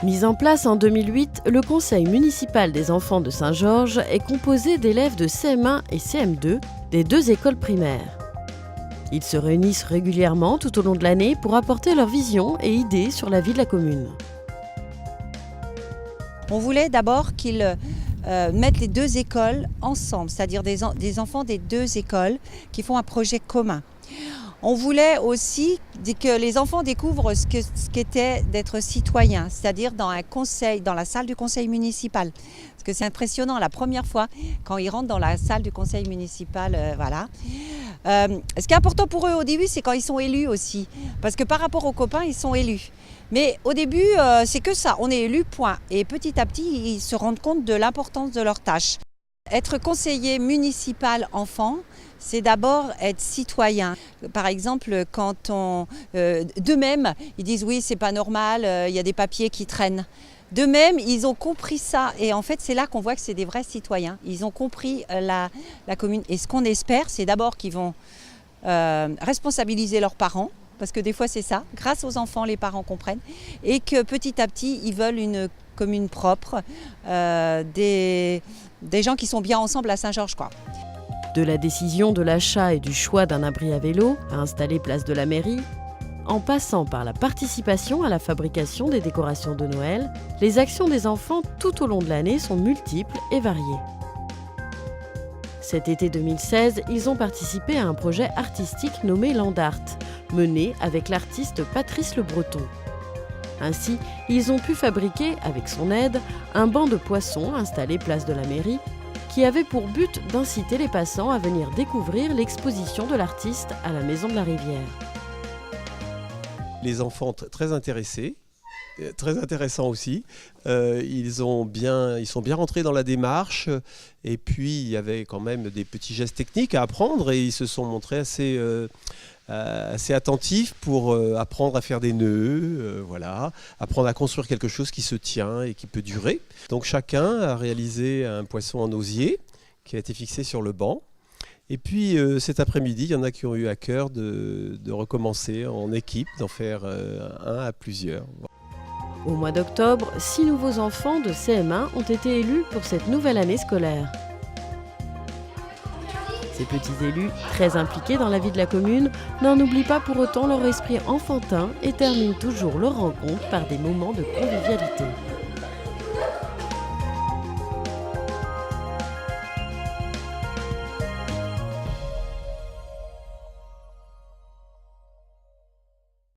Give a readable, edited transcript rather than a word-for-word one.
Mis en place en 2008, le conseil municipal des enfants de Saint-Georges est composé d'élèves de CM1 et CM2 des 2 écoles primaires. Ils se réunissent régulièrement tout au long de l'année pour apporter leur vision et idées sur la vie de la commune. On voulait d'abord qu'ils mettent les 2 écoles ensemble, c'est-à-dire des enfants des 2 écoles qui font un projet commun. On voulait aussi que les enfants découvrent ce qu'était d'être citoyen, c'est-à-dire dans la salle du conseil municipal. Parce que c'est impressionnant, la première fois, quand ils rentrent dans la salle du conseil municipal, voilà. Ce qui est important pour eux au début, c'est quand ils sont élus aussi. Parce que par rapport aux copains, ils sont élus. Mais au début, c'est que ça, on est élus, point. Et petit à petit, ils se rendent compte de l'importance de leur tâche. Être conseiller municipal enfant, c'est d'abord être citoyen. Par exemple, quand d'eux-mêmes, ils disent oui, c'est pas normal, il y a des papiers qui traînent. D'eux-mêmes, ils ont compris ça. Et en fait, c'est là qu'on voit que c'est des vrais citoyens. Ils ont compris la commune. Et ce qu'on espère, c'est d'abord qu'ils vont responsabiliser leurs parents. Parce que des fois, c'est ça. Grâce aux enfants, les parents comprennent. Et que petit à petit, ils veulent une commune propre, des gens qui sont bien ensemble à Saint-Georges, quoi. De la décision de l'achat et du choix d'un abri à vélo à installer place de la mairie, en passant par la participation à la fabrication des décorations de Noël, les actions des enfants tout au long de l'année sont multiples et variées. Cet été 2016, ils ont participé à un projet artistique nommé Land Art, mené avec l'artiste Patrice Le Breton. Ainsi, ils ont pu fabriquer, avec son aide, un banc de poissons installé place de la mairie, qui avait pour but d'inciter les passants à venir découvrir l'exposition de l'artiste à la Maison de la Rivière. Les enfants très intéressés, très intéressants aussi. Ils sont bien rentrés dans la démarche. Et puis, il y avait quand même des petits gestes techniques à apprendre et ils se sont montrés assez attentifs pour apprendre à faire des nœuds, voilà, apprendre à construire quelque chose qui se tient et qui peut durer. Donc chacun a réalisé un poisson en osier qui a été fixé sur le banc. Et puis cet après-midi, il y en a qui ont eu à cœur de recommencer en équipe, d'en faire un à plusieurs. Au mois d'octobre, 6 nouveaux enfants de CM1 ont été élus pour cette nouvelle année scolaire. Ces petits élus, très impliqués dans la vie de la commune, n'en oublient pas pour autant leur esprit enfantin et terminent toujours leur rencontre par des moments de convivialité.